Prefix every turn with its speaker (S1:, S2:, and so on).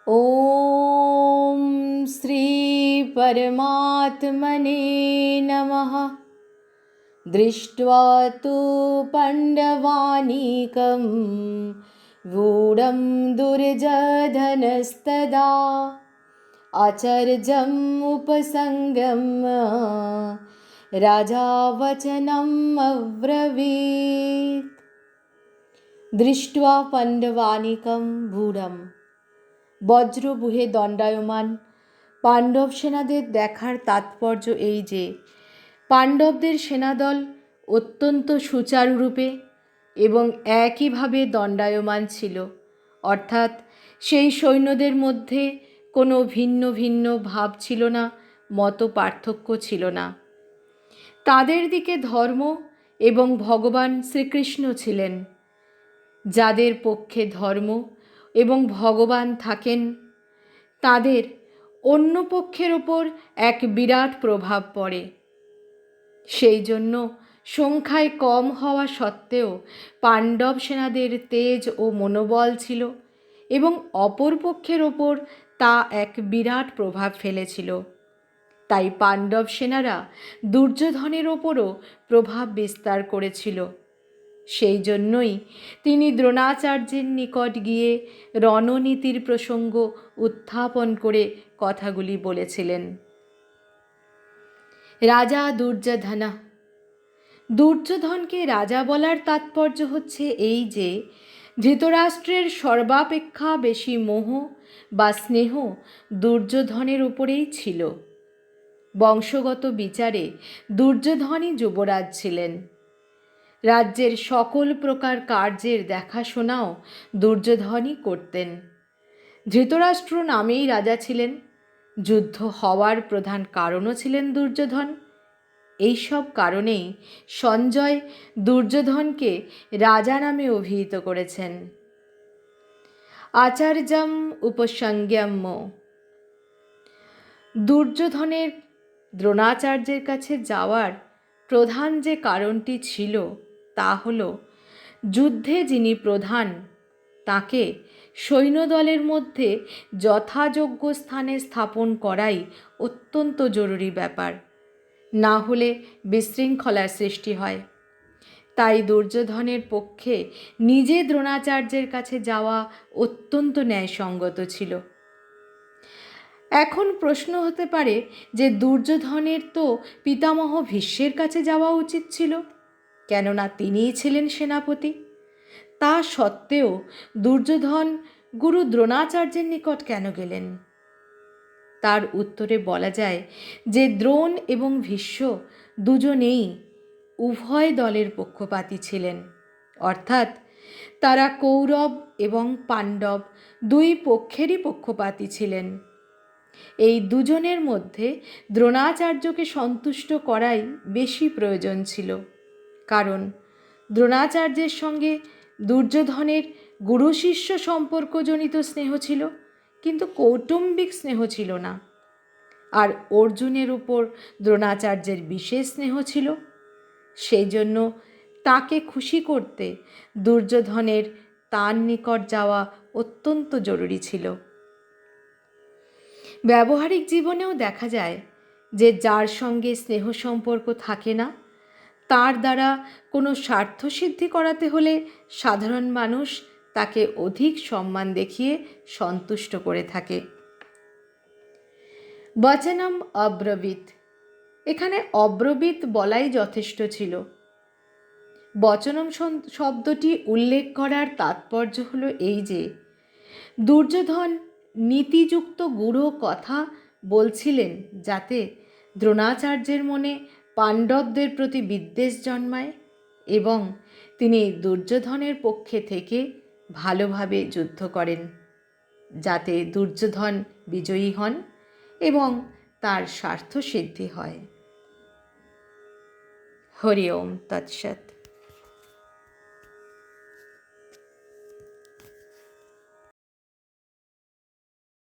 S1: ॐ श्री परमात्मने नमः। दृष्ट्वा तु पाण्डवानीकं गूढं दुर्योधनस्तदा आचार्यम् उपसंगम्य राजा वचनम् अब्रवीत्। दृष्ट्वा पाण्डवानीकं गूढं, বজ্রবুহে দণ্ডায়মান পাণ্ডব সেনাদের দেখার তাৎপর্য এই যে পাণ্ডবদের সেনাদল অত্যন্ত সুচারুরূপে এবং একইভাবে দণ্ডায়মান ছিল, অর্থাৎ সেই সৈন্যদের মধ্যে কোনো ভিন্ন ভিন্ন ভাব ছিল না, মত পার্থক্য ছিল না। তাদের দিকে ধর্ম এবং ভগবান শ্রীকৃষ্ণ ছিলেন। যাদের পক্ষে ধর্ম এবং ভগবান থাকেন তাদের অন্য পক্ষের ওপর এক বিরাট প্রভাব পড়ে। সেই জন্য সংখ্যায় কম হওয়া সত্ত্বেও পাণ্ডব সেনাদের তেজ ও মনোবল ছিল এবং অপর পক্ষের ওপর তা এক বিরাট প্রভাব ফেলেছিল। তাই পাণ্ডব সেনারা দুর্যোধনের ওপরও প্রভাব বিস্তার করেছিল। সেই জন্যই তিনি দ্রোণাচার্যের নিকট গিয়ে রণনীতির প্রসঙ্গ উত্থাপন করে কথাগুলি বলেছিলেন। রাজা দুর্যোধনা। দুর্যোধনকে রাজা বলার তাৎপর্য হচ্ছে এই যে ধৃতরাষ্ট্রের সর্বাপেক্ষা বেশি মোহ বা স্নেহ দুর্যোধনের উপরেই ছিল। বংশগত বিচারে দুর্যোধনই যুবরাজ ছিলেন। রাজ্যের সকল প্রকার কার্যের দেখাশোনাও দুর্যোধনই করতেন। ধৃতরাষ্ট্র নামেই রাজা ছিলেন, যুদ্ধ হওয়ার প্রধান কারণও ছিলেন দুর্যোধন। এইসব কারণেই সঞ্জয় দুর্যোধনকে রাজা নামে অভিহিত করেছেন। আচার্যম উপসংজ্ঞাম্য। দুর্যোধনের দ্রোণাচার্যের কাছে যাওয়ার প্রধান যে কারণটি ছিল তা হল যুদ্ধে যিনি প্রধান তাকে সৈন্যদলের মধ্যে যথাযোগ্য স্থানে স্থাপন করাই অত্যন্ত জরুরি ব্যাপার, না হলে বিশৃঙ্খলার সৃষ্টি হয়। তাই দুর্যোধনের পক্ষে নিজে দ্রোণাচার্যের কাছে যাওয়া অত্যন্ত ন্যায়সঙ্গত ছিল। এখন প্রশ্ন হতে পারে যে দুর্যোধনের তো পিতামহ ভীষ্মের কাছে যাওয়া উচিত ছিল, কেননা তিনিই ছিলেন সেনাপতি। তা সত্ত্বেও দুর্যোধন গুরু দ্রোণাচার্যের নিকট কেন গেলেন? তার উত্তরে বলা যায় যে দ্রোণ এবং ভীষ্ম দুজনেই উভয় দলের পক্ষপাতী ছিলেন, অর্থাৎ তারা কৌরব এবং পাণ্ডব দুই পক্ষেরই পক্ষপাতী ছিলেন। এই দুজনের মধ্যে দ্রোণাচার্যকে সন্তুষ্ট করাই বেশি প্রয়োজন ছিল, কারণ দ্রোণাচার্যের সঙ্গে দুর্যোধনের গুরু শিষ্য সম্পর্কজনিত স্নেহ ছিল, কিন্তু কৌটুম্বিক স্নেহ ছিল না। আর অর্জুনের উপর দ্রোণাচার্যের বিশেষ স্নেহ ছিল। সেই জন্য তাকে খুশি করতে দুর্যোধনের তার নিকট যাওয়া অত্যন্ত জরুরি ছিল। ব্যবহারিক জীবনেও দেখা যায় যে যার সঙ্গে স্নেহ সম্পর্ক থাকে না তার দ্বারা কোনো স্বার্থসিদ্ধি করাতে হলে সাধারণ মানুষ তাকে অধিক সম্মান দেখিয়ে সন্তুষ্ট করে থাকে। বচনম অব্রবীত। এখানে অব্রবীত বলাই যথেষ্ট ছিল। বচনম শব্দটি উল্লেখ করার তাৎপর্য হলো এই যে দুর্যোধন নীতিযুক্ত গূঢ় কথা বলছিলেন যাতে দ্রোণাচার্যের মনে পাণ্ডবদের প্রতি বিদ্বেষ জন্মায় এবং তিনি দুর্যোধনের পক্ষে থেকে ভালোভাবে যুদ্ধ করেন, যাতে দুর্যোধন বিজয়ী হন এবং তার স্বার্থসিদ্ধি হয়। হরি ওম তৎসৎ।